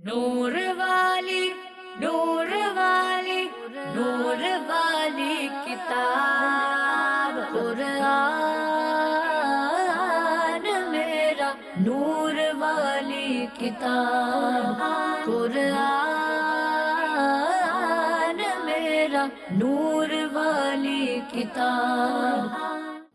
نور والی نور والی نور والی کتاب قرآن میرا نور والی کتاب قرآن میرا نور والی کتاب.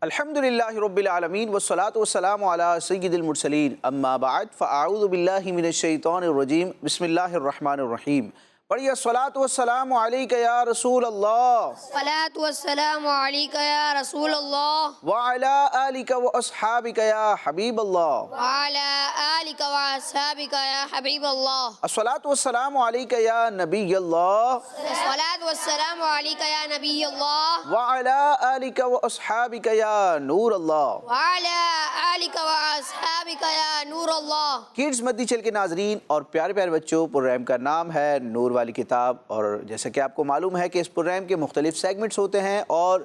الحمدللہ رب العالمین والصلاة والسلام علی سید المرسلین اما بعد فاعوذ باللہ من الشیطان الرجیم بسم اللہ الرحمن الرحیم. پڑھیے الصلاة والسلام علیک یا رسول اللہ الصلاة والسلام علیک یا رسول اللہ وعلی آلک واصحابک یا حبیب اللہ وعلی آلک واصحابک یا حبیب اللہ. الصلاة والسلام علیک یا نبی اللہ الصلاة والسلام علیک یا نبی اللہ وعلی آلک واصحابک یا نور اللہ. وعلی آلک واصحابک یا نور اللہ. کڈز مدنی چینل کے ناظرین اور پیارے پیارے بچوں، پروگرام کا نام ہے نور والی کتاب، اور جیسا کہ آپ کو معلوم ہے کہ اس پروگرام کے مختلف سیگمنٹس ہوتے ہیں، اور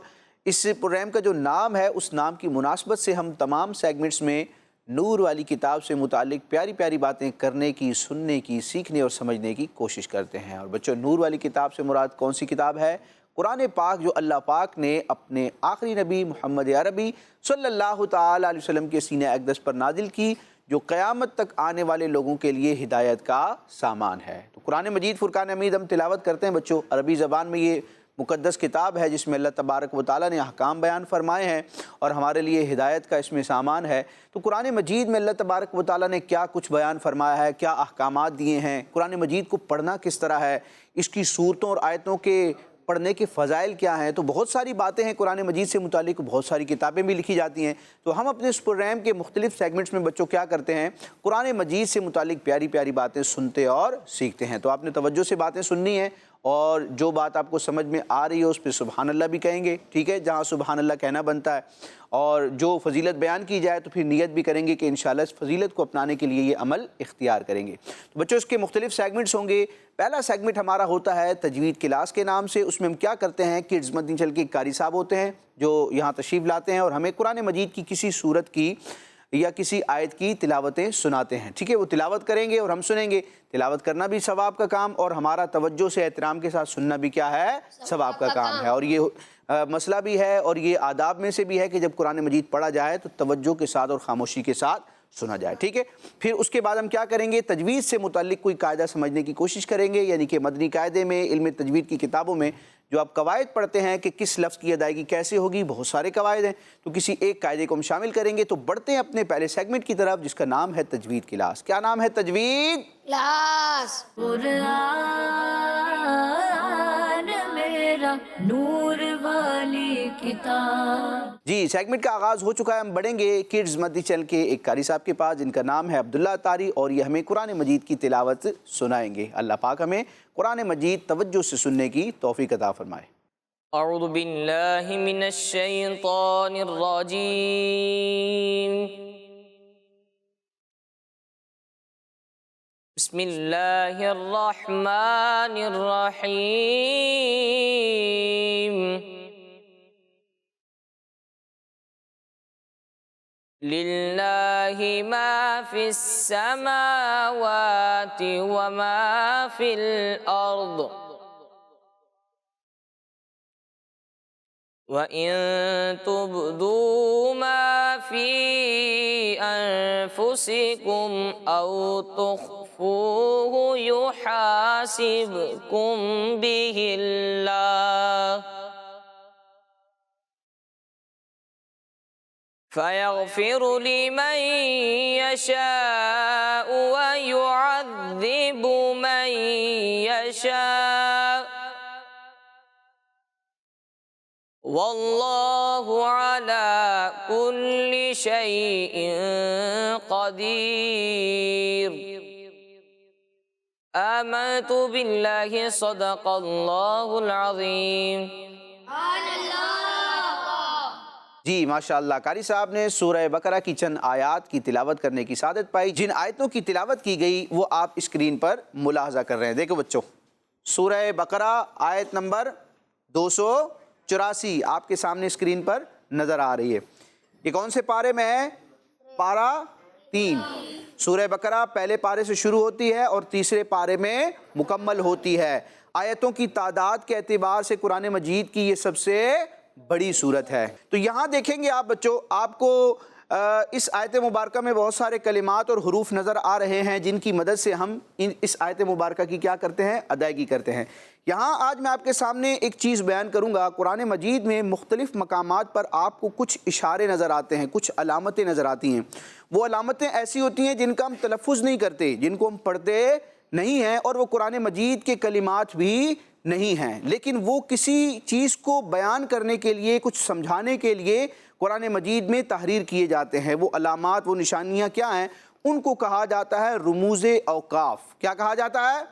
اس پروگرام کا جو نام ہے اس نام کی مناسبت سے ہم تمام سیگمنٹس میں نور والی کتاب سے متعلق پیاری پیاری باتیں کرنے کی، سننے کی، سیکھنے اور سمجھنے کی کوشش کرتے ہیں. اور بچوں، نور والی کتاب سے مراد کون سی کتاب ہے؟ قرآن پاک، جو اللہ پاک نے اپنے آخری نبی محمد عربی صلی اللہ تعالی علیہ وسلم کے سینہ اقدس پر نازل کی، جو قیامت تک آنے والے لوگوں کے لیے ہدایت کا سامان ہے. تو قرآن مجید فرقان حمید ہم تلاوت کرتے ہیں بچوں. عربی زبان میں یہ مقدس کتاب ہے جس میں اللہ تبارک و تعالیٰ نے احکام بیان فرمائے ہیں اور ہمارے لیے ہدایت کا اس میں سامان ہے. تو قرآن مجید میں اللہ تبارک و تعالیٰ نے کیا کچھ بیان فرمایا ہے، کیا احکامات دیے ہیں، قرآن مجید کو پڑھنا کس طرح ہے، اس کی صورتوں اور آیتوں کے پڑھنے کے فضائل کیا ہیں، تو بہت ساری باتیں ہیں قرآن مجید سے متعلق، بہت ساری کتابیں بھی لکھی جاتی ہیں. تو ہم اپنے اس پروگرام کے مختلف سیگمنٹس میں بچوں کیا کرتے ہیں، قرآن مجید سے متعلق پیاری پیاری باتیں سنتے اور سیکھتے ہیں. تو آپ نے توجہ سے باتیں سننی ہیں، اور جو بات آپ کو سمجھ میں آ رہی ہے اس پہ سبحان اللہ بھی کہیں گے، ٹھیک ہے، جہاں سبحان اللہ کہنا بنتا ہے. اور جو فضیلت بیان کی جائے تو پھر نیت بھی کریں گے کہ انشاءاللہ اس فضیلت کو اپنانے کے لیے یہ عمل اختیار کریں گے. تو بچوں، اس کے مختلف سیگمنٹس ہوں گے. پہلا سیگمنٹ ہمارا ہوتا ہے تجوید کلاس کے نام سے. اس میں ہم کیا کرتے ہیں، کڈز مدنی چینل کے قاری صاحب ہوتے ہیں جو یہاں تشریف لاتے ہیں اور ہمیں قرآن مجید کی کسی سورت کی یا کسی آیت کی تلاوتیں سناتے ہیں. ٹھیک ہے، وہ تلاوت کریں گے اور ہم سنیں گے. تلاوت کرنا بھی ثواب کا کام، اور ہمارا توجہ سے احترام کے ساتھ سننا بھی کیا ہے، ثواب کا کام ہے. اور یہ مسئلہ بھی ہے اور یہ آداب میں سے بھی ہے کہ جب قرآن مجید پڑھا جائے تو توجہ کے ساتھ اور خاموشی کے ساتھ سنا جائے. ٹھیک ہے، پھر اس کے بعد ہم کیا کریں گے، تجوید سے متعلق کوئی قاعدہ سمجھنے کی کوشش کریں گے. یعنی کہ مدنی قاعدے میں، علم تجوید کی کتابوں میں جو آپ قواعد پڑھتے ہیں کہ کس لفظ کی ادائیگی کیسے ہوگی، بہت سارے قواعد ہیں، تو کسی ایک قاعدے کو ہم شامل کریں گے. تو بڑھتے ہیں اپنے پہلے سیگمنٹ کی طرف جس کا نام ہے تجوید کلاس. کیا نام ہے؟ تجوید کلاس. قرآن میرا نور والی کتاب. جی، سیگمنٹ کا آغاز ہو چکا ہے. ہم بڑھیں گے کڈز مدنی چینل کے ایک قاری صاحب کے پاس جن کا نام ہے عبداللہ طاری، اور یہ ہمیں قرآن مجید کی تلاوت سنائیں گے. اللہ پاک ہمیں قرآن مجید توجہ سے سننے کی توفیق عطا فرمائے. اعوذ باللہ من الشیطان الرجیم. بسم اللہ الرحمن الرحیم. للہ ما فی السماوات وما فی الارض وَإِن تُبْدُوا مَا فِي أَنفُسِكُمْ أَوْ تُخْفُوهُ يُحَاسِبْكُم بِهِ اللَّهُ فَيَغْفِرُ لِمَن يَشَاءُ وَيُعَذِّبُ مَن يَشَاءُ واللہ علی کل شیء قدیر. آمنت باللہ صدق اللہ العظیم. جی ماشاءاللہ، قاری صاحب نے سورہ بقرہ کی چند آیات کی تلاوت کرنے کی سعادت پائی. جن آیتوں کی تلاوت کی گئی وہ آپ اسکرین پر ملاحظہ کر رہے ہیں. دیکھو بچوں، سورہ بقرہ آیت نمبر 284 آپ کے سامنے اسکرین پر نظر آ رہی ہے. یہ کون سے پارے میں ہے؟ پارہ 3। सूरह बकरा पहले पारे से शुरू होती है और तीसरे पारे में मुकम्मल होती है। आयतों की तादाद के एतबार से कुरान मजीद की ये सबसे बड़ी सूरत है। तो यहाँ देखेंगे आप बच्चों, आपको इस आयत मुबारक में बहुत सारे कलिमात और हुरूफ नज़र आ रहे हैं जिनकी मदद से हम इस आयत मुबारक की क्या करते हैं, अदायगी करते हैं। यहाँ आज मैं आपके सामने एक चीज़ बयान करूँगा। कुरान मजीद में मुख्तलिफ़ मकामात पर आपको कुछ इशारे नज़र आते हैं, कुछ अलामतें नज़र आती हैं। वो अलामतें ऐसी होती हैं जिनका हम तलफ़ुज़ नहीं करते, जिनको हम पढ़ते नहीं हैं, और वो कुरान मजीद के कलिमात भी नहीं हैं, लेकिन वो किसी चीज़ को बयान करने के लिए, कुछ समझाने के लिए कुरान मजीद में तहरीर किए जाते हैं। वो अलामात, वो निशानियाँ क्या हैं, उनको कहा जाता है रुमूज़े औकाफ़। क्या कहा जाता है?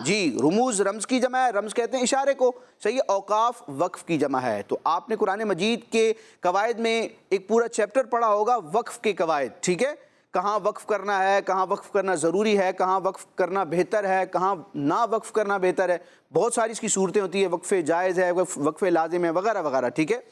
जी, रुमूज़ रम्ज़ की जमा है, रम्ज़ कहते हैं इशारे को, सही है। औकाफ़ वक्फ़ की जमा है। तो आपने कुरान मजीद के कवायद में एक पूरा चैप्टर पढ़ा होगा, वक्फ़ के कवायद, ठीक है। कहाँ वक्फ़ करना है, कहाँ वक्फ़ करना ज़रूरी है, कहाँ वक्फ़ करना बेहतर है, कहाँ ना वक्फ़ करना बेहतर है। बहुत सारी इसकी सूरतें होती है, वक्फ़े जायज़ है, वक्फ़े लाज़िम है, वगैरह वगैरह, ठीक है।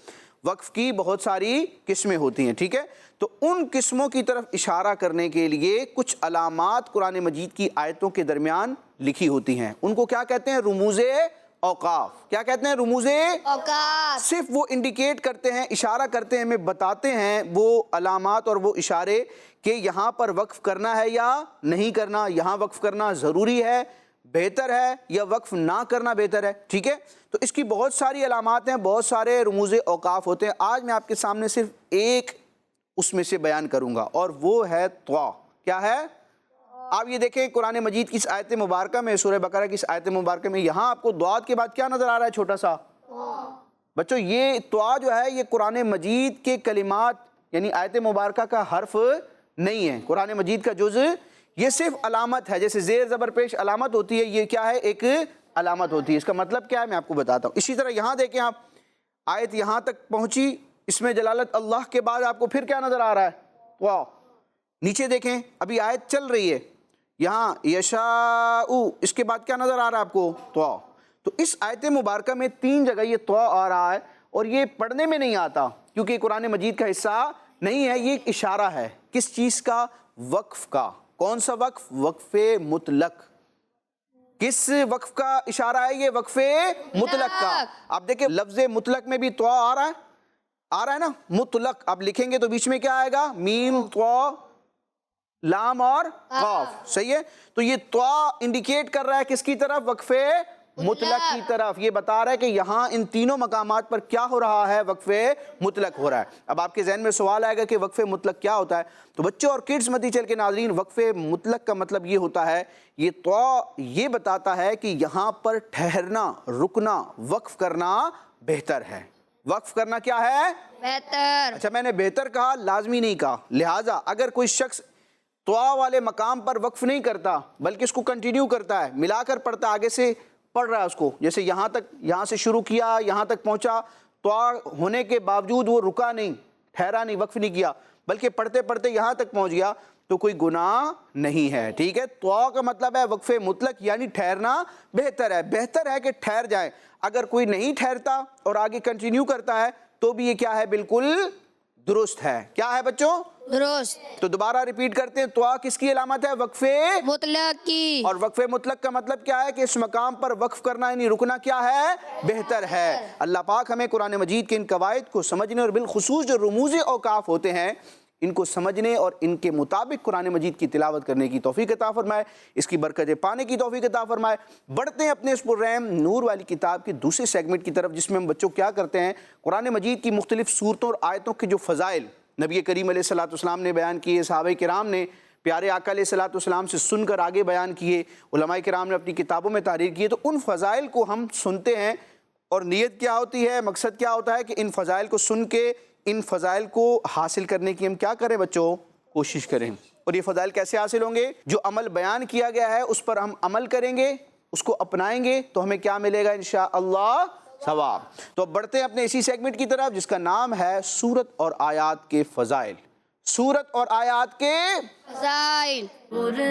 वक्फ़ की बहुत सारी किस्में होती हैं, ठीक है। तो उन किस्मों की तरफ इशारा करने के लिए कुछ अलामात कुरान मजीद की आयतों के दरमियान लिखी होती हैं, उनको क्या कहते हैं? रुमूज़े औकाफ़। क्या कहते हैं? रुमूज़े औकाफ़। सिर्फ वो इंडिकेट करते हैं, इशारा करते हैं, हमें बताते हैं वो अलामात और वो इशारे कि यहाँ पर वक्फ़ करना है या नहीं करना, यहाँ वक्फ़ करना ज़रूरी है, बेहतर है, या वक्फ़ ना करना बेहतर है, ठीक है। तो इसकी बहुत सारी अलामात हैं, बहुत सारे रुमूज़े औकाफ़ होते हैं। आज मैं आपके सामने सिर्फ एक उसमें से बयान करूँगा, और वो है त्वा। क्या है? आप ये देखें कुरान मजीद की इस आयत मुबारक में, सूरह बकरा की इस आयत मुबारक में, यहाँ आपको द्वाद के बाद क्या नज़र आ रहा है? छोटा सा बच्चों, ये त्वा जो है ये कुरान मजीद के कलिमात यानी आयत मुबारक का हर्फ नहीं है, कुरान मजीद का जुज़, ये सिर्फ अलामत है। जैसे ज़ेर ज़बर पेश अलामत होती है, ये क्या है? एक अलामत होती है। इसका मतलब क्या है मैं आपको बताता हूँ। इसी तरह यहाँ देखें आप, आयत यहाँ तक पहुँची, इसमें जलालत अल्लाह के बाद आपको फिर क्या नज़र आ रहा है? वाह। नीचे देखें, अभी आयत चल रही है, यहाँ यशाऊ, इसके बाद क्या नज़र आ रहा है आपको? त्वा। तो इस आयत मुबारक में 3 जगह ये त्वा आ रहा है, और ये पढ़ने में नहीं आता क्योंकि कुरान मजीद का हिस्सा नहीं है। ये एक इशारा है किस चीज़ का? वक्फ़ का। कौन सा वक्फ़? वक्फ़े मुतलक। किस वक्फ़ का इशारा है ये? वक्फ़े मुतलक का। आप देखिए लफ्ज़ मुतलक में भी त्वा आ रहा है ना, मुतलक। आप लिखेंगे तो बीच में क्या आएगा? मीम, त्वा, लाम और काफ, सही है। तो ये त्वा इंडिकेट कर रहा है किसकी तरफ? वक्फ़े मुतलक की तरफ। ये बता रहा है कि यहाँ इन तीनों मकामात पर क्या हो रहा है? वक्फ़े मुतलक हो रहा है। अब आपके जहन में सवाल आएगा कि वक्फ़े मुतलक क्या होता है। तो बच्चों और किड्स मती चल के नाज़रीन, वक्फ़े मुतलक का मतलब ये होता है, ये त्वा ये बताता है कि यहाँ पर ठहरना, रुकना, वक्फ़ करना बेहतर है। वक्फ़ करना क्या है? बेहतर। अच्छा, मैंने बेहतर कहा, लाजमी नहीं कहा। लिहाजा अगर कोई शख्स त्वा वाले मकाम पर वक्फ़ नहीं करता बल्कि इसको कंटिन्यू करता है, मिलाकर पढ़ता, आगे से पढ़ रहा है उसको, जैसे यहाँ तक, यहाँ से शुरू किया, यहाँ तक पहुँचा, त्वा होने के बावजूद वो रुका नहीं, ठहरा नहीं, वक्फ़ नहीं किया, बल्कि पढ़ते पढ़ते यहाँ तक पहुँच गया, तो कोई गुनाह नहीं है, ठीक है। त्वा का मतलब है वक्फ़े मुतलक, यानी ठहरना बेहतर है। बेहतर है कि ठहर जाए। अगर कोई नहीं ठहरता और आगे कंटिन्यू करता है तो भी ये क्या है? बिल्कुल दुरुस्त है। क्या है बच्चों? दुरुस्त। तो दोबारा रिपीट करते हैं, त्वा किसकी अलामत है? वक्फ़े मुतलक की। और वक्फ़े मुतलक का मतलब क्या है? कि इस मकाम पर वक्फ़ करना यानी रुकना क्या है? बेहतर है। अल्लाह पाक हमें कुरान मजीद के इन कवायद को समझने और बिलखुसूस जो रुमूज़े औकाफ़ होते हैं इनको समझने और इनके मुताबिक कुरान मजीद की तिलावत करने की तौफीक अता फरमाए, इसकी बरकतें पाने की तौफीक अता फरमाए। बढ़ते हैं अपने इस प्रोग्राम नूर वाली किताब के दूसरे सेगमेंट की तरफ, जिसमें हम बच्चों क्या करते हैं, कुरान मजीद की मुख्तलिफ सूरतों और आयतों के जो फ़ज़ाइल नबी करीम अलैहिस्सलाम ने बयान किए, सहाबा किराम ने प्यारे आका अलैहिस्सलाम से सुनकर आगे बयान किए, उलमाए किराम ने अपनी किताबों में तारीर किए, तो उन फ़ज़ाइल को हम सुनते हैं। और नीयत क्या होती है, मकसद क्या होता है कि इन फ़ज़ाइल को सुन के इन फ़ज़ाइल को हासिल करने की हम क्या करें बच्चों? कोशिश करें। और ये फ़ज़ाइल कैसे हासिल होंगे? जो अमल बयान किया गया है उस पर हम अमल करेंगे, उसको अपनाएंगे तो हमें क्या मिलेगा? इंशाअल्लाह सवाब। तो अब बढ़ते हैं अपने इसी सेगमेंट की तरफ जिसका नाम है सूरत और आयात के फ़ज़ाइल। सूरत और आयात के फ़ज़ाइल। कुरान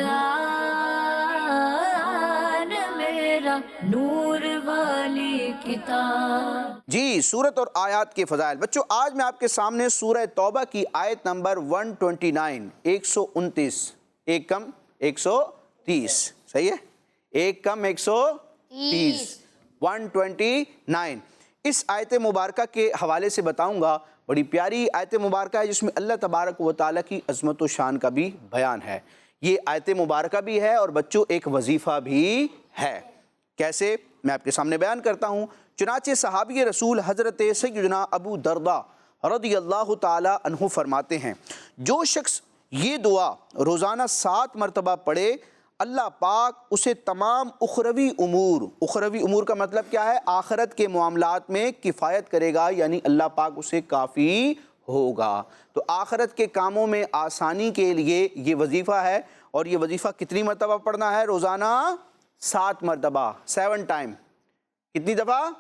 मेरा नूर वाली किताब। جی، سورت اور آیات کے فضائل۔ بچوں آج میں آپ کے سامنے سورہ توبہ کی آیت نمبر 129 129، ایک کم 130، صحیح ہے؟ ایک کم 130 129۔ اس آیت مبارکہ کے حوالے سے بتاؤں گا، بڑی پیاری آیت مبارکہ ہے جس میں اللہ تبارک و تعالیٰ کی عظمت و شان کا بھی بیان ہے۔ یہ آیت مبارکہ بھی ہے اور بچوں ایک وظیفہ بھی ہے۔ کیسے؟ میں آپ کے سامنے بیان کرتا ہوں۔ چنانچہ صحابی رسول حضرت سیدنا ابو درداء رضی اللہ تعالی عنہ فرماتے ہیں، جو شخص یہ دعا روزانہ 7 مرتبہ پڑھے، اللہ پاک اسے تمام اخروی امور کا مطلب کیا ہے؟ آخرت کے معاملات میں کفایت کرے گا، یعنی اللہ پاک اسے کافی ہوگا۔ تو آخرت کے کاموں میں آسانی کے لیے یہ وظیفہ ہے، اور یہ وظیفہ کتنی مرتبہ پڑھنا ہے؟ روزانہ 7 مرتبہ، 7 ٹائم۔ کتنی دفعہ؟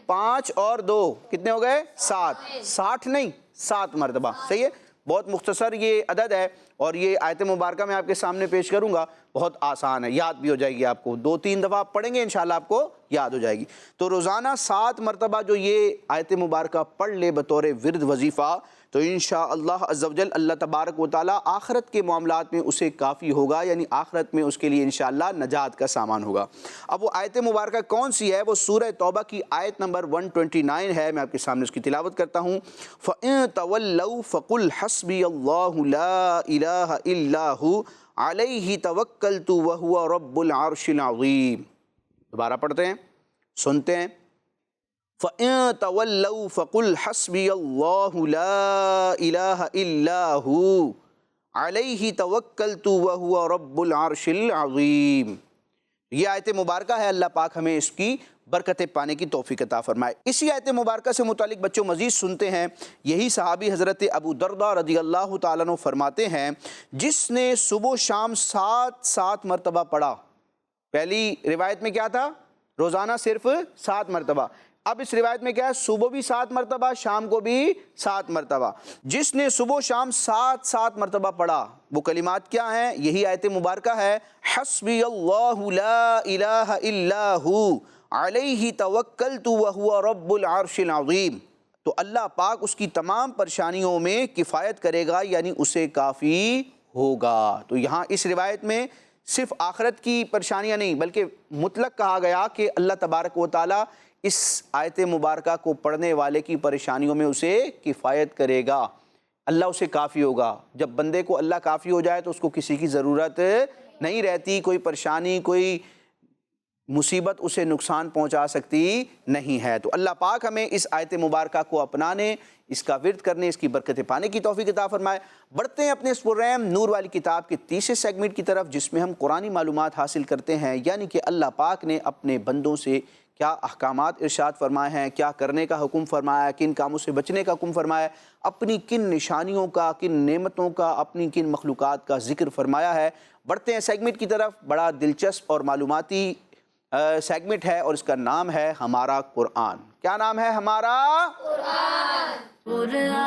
5 اور 2 کتنے ہو گئے؟ 7۔ 60 نہیں، 7 مرتبہ، صحیح ہے؟ بہت مختصر یہ عدد ہے، اور یہ آیت مبارکہ میں آپ کے سامنے پیش کروں گا، بہت آسان ہے، یاد بھی ہو جائے گی آپ کو، 2-3 دفعہ آپ پڑھیں گے انشاءاللہ آپ کو یاد ہو جائے گی۔ تو روزانہ 7 مرتبہ جو یہ آیت مبارکہ پڑھ لے بطور ورد وظیفہ، تو انشاءاللہ عز و جل اللہ تبارک و تعالیٰ آخرت کے معاملات میں اسے کافی ہوگا، یعنی آخرت میں اس کے لیے انشاءاللہ نجات کا سامان ہوگا۔ اب وہ آیت مبارکہ کون سی ہے؟ وہ سورہ توبہ کی آیت نمبر 129 ہے، میں آپ کے سامنے اس کی تلاوت کرتا ہوں۔ فَإِن تَوَلَّوْا فَقُلْ حَسْبِيَ اللَّهُ لَا إِلَٰهَ إِلَّا هُوَ عَلَيْهِ تَوَكَّلْتُ وَهُوَ رَبُّ الْعَرْشِ الْعَظِيمِ۔ دوبارہ پڑھتے ہیں، سنتے ہیں۔ فَإِن تَوَلَّوْا فَقُلْ حَسْبِيَ اللَّهُ لَا إِلَٰهَ إِلَّا هُوَ عَلَيْهِ تَوَكَّلْتُ وَهُوَ رَبُّ الْعَرْشِ الْعَظِيمِ۔ یہ آیت مبارکہ ہے، اللہ پاک ہمیں اس کی برکتیں پانے کی توفیق عطا فرمائے۔ اسی آیت مبارکہ سے متعلق بچوں مزید سنتے ہیں، یہی صحابی حضرت ابو درداء رضی اللہ تعالیٰ عنہ فرماتے ہیں، جس نے صبح و شام 7 مرتبہ پڑھا۔ پہلی روایت میں کیا تھا؟ روزانہ صرف 7 مرتبہ۔ اب اس روایت میں کیا ہے؟ صبح بھی 7 مرتبہ، شام کو بھی 7 مرتبہ۔ جس نے صبح و شام 7 مرتبہ پڑھا، وہ کلمات کیا ہیں؟ یہی آیت مبارکہ ہے، حسبی اللہ لا الہ الا ہو علیہ توکلت وہو رب العرش العظیم۔ تو اللہ پاک اس کی تمام پریشانیوں میں کفایت کرے گا، یعنی اسے کافی ہوگا۔ تو یہاں اس روایت میں صرف آخرت کی پریشانیاں نہیں، بلکہ مطلق کہا گیا کہ اللہ تبارک و تعالیٰ اس آیت مبارکہ کو پڑھنے والے کی پریشانیوں میں اسے کفایت کرے گا، اللہ اسے کافی ہوگا۔ جب بندے کو اللہ کافی ہو جائے تو اس کو کسی کی ضرورت نہیں رہتی، کوئی پریشانی، کوئی مصیبت اسے نقصان پہنچا سکتی نہیں ہے۔ تو اللہ پاک ہمیں اس آیت مبارکہ کو اپنانے، اس کا ورد کرنے، اس کی برکتیں پانے کی توفیق عطا فرمائے۔ بڑھتے ہیں اپنے اس پروگرام نور والی کتاب کے تیسرے سیگمنٹ کی طرف، جس میں ہم قرآنی معلومات حاصل کرتے ہیں، یعنی کہ اللہ پاک نے اپنے بندوں سے کیا احکامات ارشاد فرمائے ہیں، کیا کرنے کا حکم فرمایا ہے، کن کاموں سے بچنے کا حکم فرمایا ہے، اپنی کن نشانیوں کا، کن نعمتوں کا، اپنی کن مخلوقات کا ذکر فرمایا ہے۔ بڑھتے ہیں سیگمنٹ کی طرف، بڑا دلچسپ اور معلوماتی سیگمنٹ ہے، اور اس کا نام ہے ہمارا قرآن۔ کیا نام ہے؟ ہمارا قرآن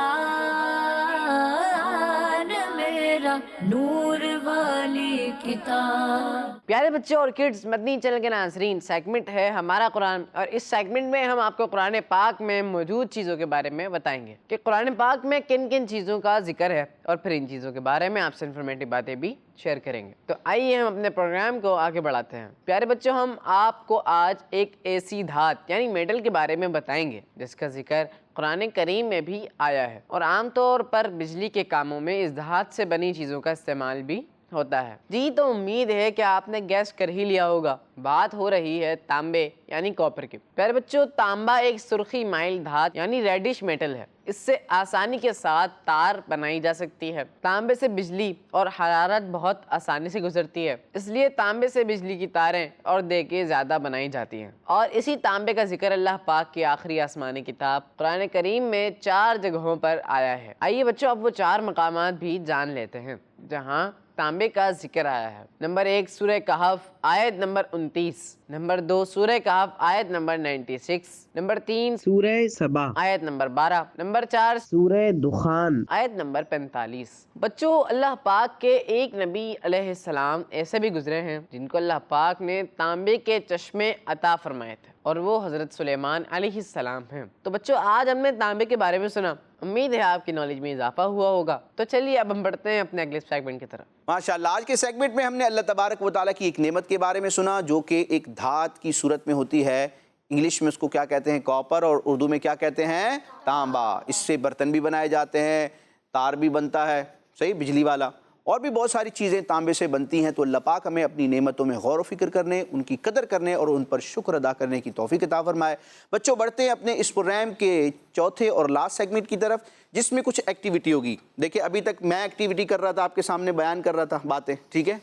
میرا نور والی کتاب۔ پیارے بچوں اور کڈز، مدنی چینل کے ناظرین، سیگمنٹ ہے ہمارا قرآن، اور اس سیگمنٹ میں ہم آپ کو قرآن پاک میں موجود چیزوں کے بارے میں بتائیں گے کہ قرآن پاک میں کن کن چیزوں کا ذکر ہے، اور پھر ان چیزوں کے بارے میں آپ سے انفارمیٹیو باتیں بھی شیئر کریں گے۔ تو آئیے ہم اپنے پروگرام کو آگے بڑھاتے ہیں۔ پیارے بچوں، ہم آپ کو آج ایک ایسی دھات یعنی میٹل کے بارے میں بتائیں گے جس کا ذکر قرآن کریم میں بھی آیا ہے، اور عام طور پر بجلی کے کاموں میں اس دھات سے بنی چیزوں کا استعمال بھی ہوتا ہے۔ جی، تو امید ہے کہ آپ نے گیس کر ہی لیا ہوگا، بات ہو رہی ہے تانبے یعنی کاپر کی۔ پیارے بچوں، تانبا ایک سرخی مائل دھات یعنی ریڈش میٹل ہے۔ اس سے آسانی کے ساتھ تار بنائی جا سکتی ہے۔ تانبے سے بجلی اور حرارت بہت آسانی سے گزرتی ہے، اس لیے تانبے سے بجلی کی تاریں اور دیگیں زیادہ بنائی جاتی ہیں۔ اور اسی تانبے کا ذکر اللہ پاک کی آخری آسمانی کتاب قرآن کریم میں 4 جگہوں پر آیا ہے۔ آئیے بچوں، اب وہ 4 مقامات بھی جان لیتے ہیں جہاں तांबे का जिक्र आया है। नंबर 1 सूरह कहफ आयत नंबर 29, नंबर 2 सूरह कहफ आयत नंबर 96, नंबर 3 सूरह सबा, आयत नंबर 12, नंबर 4 सूरह दुखान, आयत नंबर 45। बच्चों, अल्लाह पाक के एक नबी अलैहिस्सलाम ऐसे भी गुजरे हैं जिनको अल्लाह पाक ने तांबे के चश्मे अता फरमाए थे, और वो हज़रत सुलेमान अलैहिस्सलाम हैं। तो बच्चों, आज हमने तांबे के बारे में सुना, उम्मीद है आपकी नॉलेज में इजाफा हुआ होगा। तो चलिए अब हम बढ़ते हैं अपने अगले सेगमेंट की तरफ। माशाल्लाह, आज के सेगमेंट में हमने अल्लाह तबारक व तआला की एक नेमत के बारे में सुना जो कि एक धात की सूरत में होती है। इंग्लिश में उसको क्या कहते हैं? कॉपर, और उर्दू में क्या कहते हैं? तांबा। इससे बर्तन भी बनाए जाते हैं, तार भी बनता है, सही, बिजली वाला, और भी बहुत सारी चीज़ें तांबे से बनती हैं। तो अल्लाह पाक हमें अपनी नेमतों में गौर व फिक्र करने, उनकी कदर करने और उन पर शुक्र अदा करने की तौफीक अता फरमाए। बच्चों, बढ़ते हैं अपने इस प्रोग्राम के चौथे और लास्ट सेगमेंट की तरफ, जिसमें कुछ एक्टिविटी होगी। देखिए, अभी तक मैं एक्टिविटी कर रहा था, आपके सामने बयान कर रहा था बातें, ठीक है,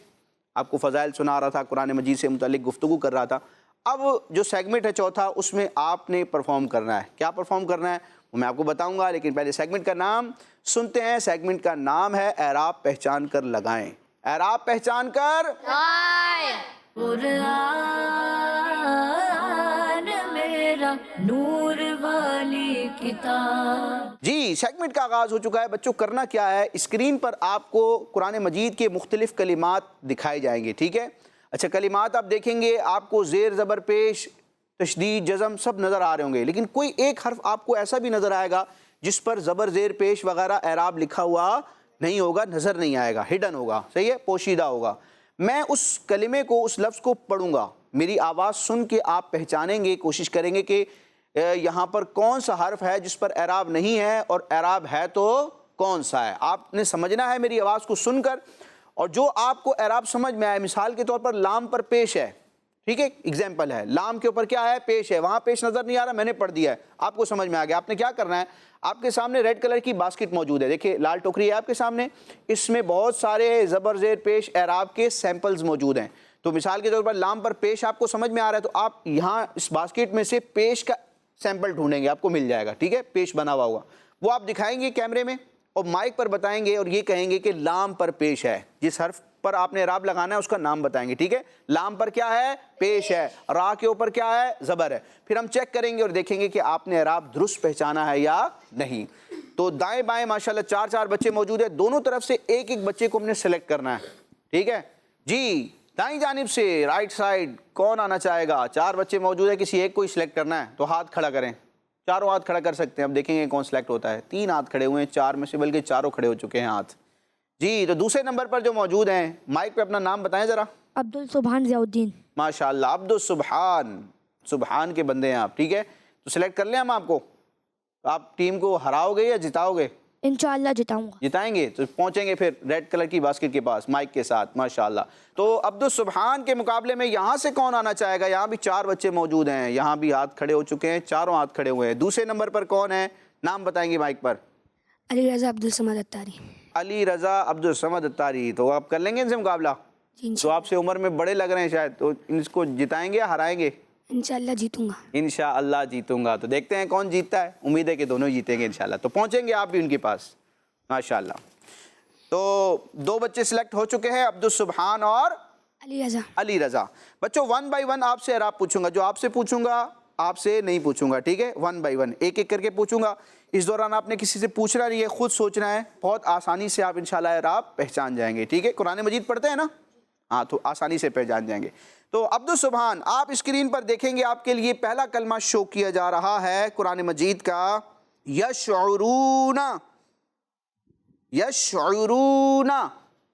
आपको फ़ज़ाइल सुना रहा था, कुरान मजीद से मुतालिक गुफ्तगू कर रहा था। अब जो सेगमेंट है चौथा, उसमें आपने परफॉर्म करना है। क्या परफॉर्म करना है वो मैं आपको बताऊंगा, लेकिन पहले सेगमेंट का नाम सुनते हैं। सेगमेंट का नाम है एराब पहचान कर लगाएं। एराब पहचान कर कुरान मेरा नूर वाली किताब। जी, सेगमेंट का आगाज़ हो चुका है। बच्चों, करना क्या है, स्क्रीन पर आपको कुरान मजीद के मुख्तलिफ कलिमात दिखाए जाएंगे, ठीक है। अच्छा, कलिमात आप देखेंगे, आपको ज़ेर ज़बर पेश, तशदीद, जज़म सब नज़र आ रहे होंगे, लेकिन कोई एक हर्फ आपको ऐसा भी नज़र आएगा जिस पर ज़बर, ज़ेर पेश वगैरह एराब लिखा हुआ नहीं होगा, नज़र नहीं आएगा, हिडन होगा, सही है, पोशीदा होगा। मैं उस कलिमे को, उस लफ्ज़ को पढ़ूंगा, मेरी आवाज़ सुन के आप पहचानेंगे, कोशिश करेंगे कि यहाँ पर कौन सा हर्फ है जिस पर एराब नहीं है, और एराब है तो कौन सा है। आपने समझना है मेरी आवाज़ को सुनकर, और जो आपको एराब समझ में आए, मिसाल के तौर पर लाम पर पेश है, ठीक है, एग्जाम्पल है, लाम के ऊपर क्या है? पेश है। वहाँ पेश नज़र नहीं आ रहा, मैंने पढ़ दिया है, आपको समझ में आ गया। आपने क्या करना है, आपके सामने रेड कलर की बास्केट मौजूद है, देखिए लाल टोकरी है आपके सामने, इसमें बहुत सारे ज़बर, ज़ेर पेश एराब के सैम्पल्स मौजूद हैं। तो मिसाल के तौर पर लाम पर पेश आपको समझ में आ रहा है, तो आप यहाँ इस बास्केट में से पेश का सैंपल ढूंढेंगे, आपको मिल जाएगा, ठीक है, पेश बना हुआ होगा, वो आप दिखाएंगे कैमरे में और माइक पर बताएंगे, और ये कहेंगे कि लाम पर पेश है। जिस हर्फ पर आपने एराब लगाना है उसका नाम बताएंगे, ठीक है। लाम पर क्या है? पेश है। रा के ऊपर क्या है? ज़बर है। फिर हम चेक करेंगे और देखेंगे कि आपने एराब दुरुस्त पहचाना है या नहीं। तो दाएं बाएं माशाल्लाह 4-4 बच्चे मौजूद है, दोनों तरफ से एक एक बच्चे को हमने सेलेक्ट करना है, ठीक है जी। दाईं जानिब से राइट साइड कौन आना चाहेगा? 4 बच्चे मौजूद है, किसी एक को ही सिलेक्ट करना है, तो हाथ खड़ा करें, चारों हाथ खड़ा कर सकते हैं। अब देखेंगे कौन सिलेक्ट होता है। 3 हाथ खड़े हुए हैं, 4 में से बल्कि चारों खड़े हो चुके हैं हाथ जी। तो दूसरे नंबर पर जो मौजूद हैं, माइक पे अपना नाम बताएं ज़रा। अब्दुल सुभान ज़ियाउद्दीन। माशाल्लाह, अब्दुल सुभान, सुभान के बंदे हैं आप, ठीक है। तो सिलेक्ट कर लें हम आपको, तो आप टीम को हराओगे या जिताओगे? इंशाअल्लाह जिताऊंगा। जिताएंगे तो पहुंचेंगे फिर रेड कलर की बास्केट के पास माइक के साथ, माशाल्लाह। तो अब्दुल सुभान के मुकाबले में यहाँ से कौन आना चाहेगा? यहाँ भी 4 बच्चे मौजूद हैं, यहाँ भी हाथ खड़े हो चुके हैं, चारों हाथ खड़े हुए हैं। दूसरे नंबर पर कौन है? नाम बताएंगे माइक पर। अली रज़ा अब्दुल समद अत्तारी। अली रज़ा अब्दुल समद अत्तारी। तो आप कर लेंगे इनसे मुकाबला? तो आपसे उम्र में बड़े लग रहे हैं शायद, तो इनको जिताएंगे या हराएंगे? इंशाअल्लाह जीतूंगा। इंशाअल्लाह जीतूंगा। तो देखते हैं कौन जीतता है, उम्मीद है कि दोनों जीतेंगे इंशाअल्लाह। तो पहुंचेंगे आप भी उनके पास, माशाअल्लाह। तो 2 बच्चे सिलेक्ट हो चुके हैं, अब्दुल सुभान और अली रज़ा। अली रज़ा। बच्चों 1 बाय 1 आपसे एराब पूछूंगा, जो आपसे पूछूंगा आपसे नहीं पूछूंगा, ठीक है। 1 बाय 1 एक एक करके पूछूंगा। इस दौरान आपने किसी से पूछना नहीं है, खुद सोचना है। बहुत आसानी से आप इंशाल्लाह एराब पहचान जाएंगे, ठीक है। कुरान मजीद पढ़ते हैं ना, हाँ, तो आसानी से पहचान जाएंगे। तो अब्दुल सुभान, आप स्क्रीन पर देखेंगे, आपके लिए पहला कलमा शो किया जा रहा है कुरान मजीद का, यशउरूना। यशउरूना,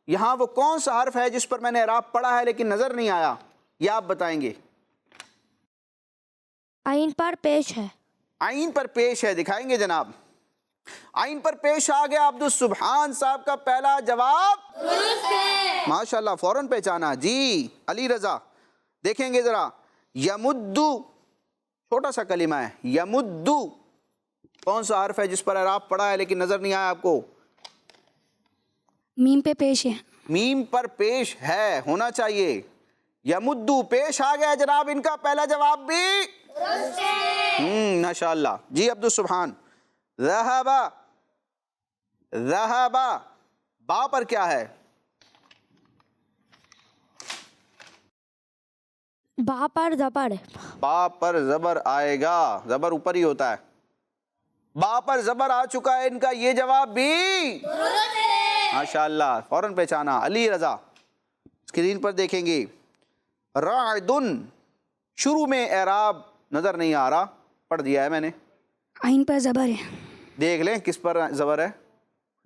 यहाँ वो कौन सा हर्फ है जिस पर मैंने एराब पढ़ा है लेकिन नजर नहीं आया, ये आप बताएंगे। आइन पर पेश है। आइन पर पेश है, दिखाएंगे जनाब। आइन पर पेश आ गया, अब्दुल सुभान साहब का पहला जवाब माशाल्लाह, फौरन पहचाना जी। अली रज़ा, देखेंगे जरा, यमुद्दु, छोटा सा कलिमा है, यमुद्दु कौन सा हर्फ है जिस पर एराब पढ़ा है लेकिन नजर नहीं आया आपको? मीम पे पेश है। मीम पर पेश है, होना चाहिए। यमुद्दु पेश आ गया जनाब, इनका पहला जवाब भी माशाअल्लाह जी। अब्दुल सुभान, ज़हबा, ज़हबा, बा पर क्या है? बा पर जबर है। बा पर ज़बर आएगा, ज़बर ऊपर ही होता है। बा पर ज़बर आ चुका है, इनका ये जवाब भी माशाअल्लाह, फौरन पहचाना। अली रज़ा स्क्रीन पर देखेंगे, राइदुन शुरू में एराब नज़र नहीं आ रहा, पढ़ दिया है मैंने। आइन पर जबर है। देख लें किस पर ज़बर है,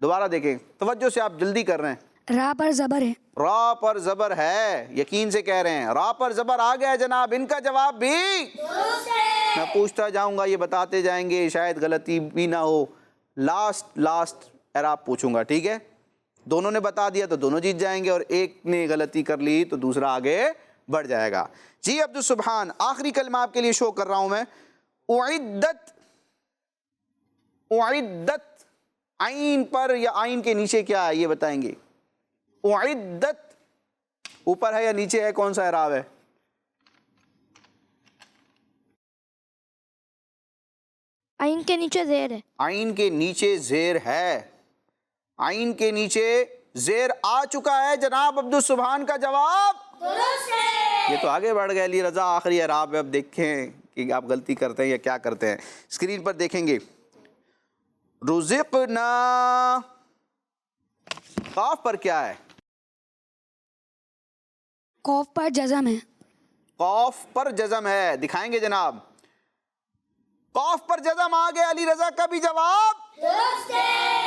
दोबारा देखें, तवज्जो से, आप जल्दी कर रहे हैं। रा पर जबर है। रा पर ज़बर है, यकीन से कह रहे हैं। रा पर ज़बर आ गया जनाब, इनका जवाब भी मैं पूछता जाऊंगा, ये बताते जाएंगे, शायद गलती भी ना हो। लास्ट एराब पूछूंगा, ठीक है? दोनों ने बता दिया तो दोनों जीत जाएंगे, और एक ने गलती कर ली तो दूसरा आगे बढ़ जाएगा। जी अब्दुल सुबहान, आखिरी कलमा आपके लिए शो कर रहा हूं मैं। उइद्दत, उइद्दत आइन पर या आइन के नीचे क्या है ये बताएंगे। उइद्दत ऊपर है या नीचे है, कौन सा एराब है? आइन के नीचे जेर है। आइन के नीचे जेर है, आइन के नीचे जेर आ चुका है जनाब। अब्दुल सुबहान का जवाब ये तो आगे बढ़ गया। अली रज़ा आखिरी एराब है, अब देखें कि आप गलती करते हैं या क्या करते हैं। स्क्रीन पर देखेंगे, रुज़िक़ना, काफ पर क्या है? कौफ पर जज़म है। कौफ पर जज़म है, दिखाएंगे जनाब। कौफ पर जज़म आ गया, अली रज़ा का भी जवाब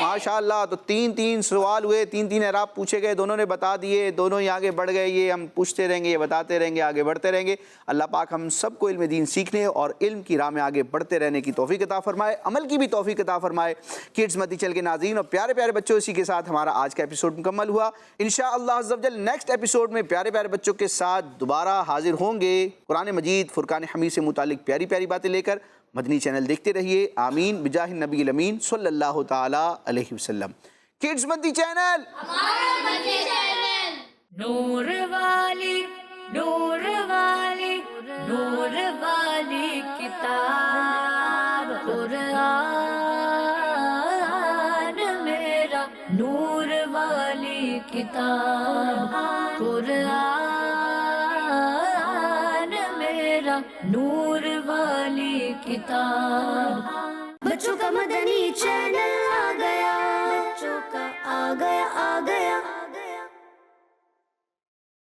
माशाअल्लाह। तो तीन सवाल हुए, तीन एराब पूछे गए, दोनों ने बता दिए, दोनों ही आगे बढ़ गए। ये हम पूछते रहेंगे, ये बताते रहेंगे, आगे बढ़ते रहेंगे। अल्लाह पाक हम सबको इल्म दीन सीखने और इल्म की राह में आगे बढ़ते रहने की तौफीक अता फरमाए, अमल की भी तौफीक अता फरमाए। किड्स मती चल के नाज़रीन और प्यारे प्यारे बच्चों, इसी के साथ हमारा आज का एपिसोड मुकम्मल हुआ। इंशाअल्लाह अज़्ज़ा व जल नेक्स्ट एपिसोड में प्यारे प्यारे बच्चों के साथ दोबारा हाजिर होंगे, कुरान मजीद फुरकान हमीद से मुतालिक प्यारी प्यारी बातें लेकर। मदनी चैनल देखते रहिए। आमीन बिजाहि नबी अमीन सल्लल्लाहु ताला अलैहि वसल्लम। किड्स मदनी चैनल, नूर वाली, नूर वाली, नूर वाली किताब कुरान मेरा, नूर वाली किताब कुरान मेरा, नूर वाली किताब। बच्चों का मदनी चैनल आ गया, बच्चों का आ गया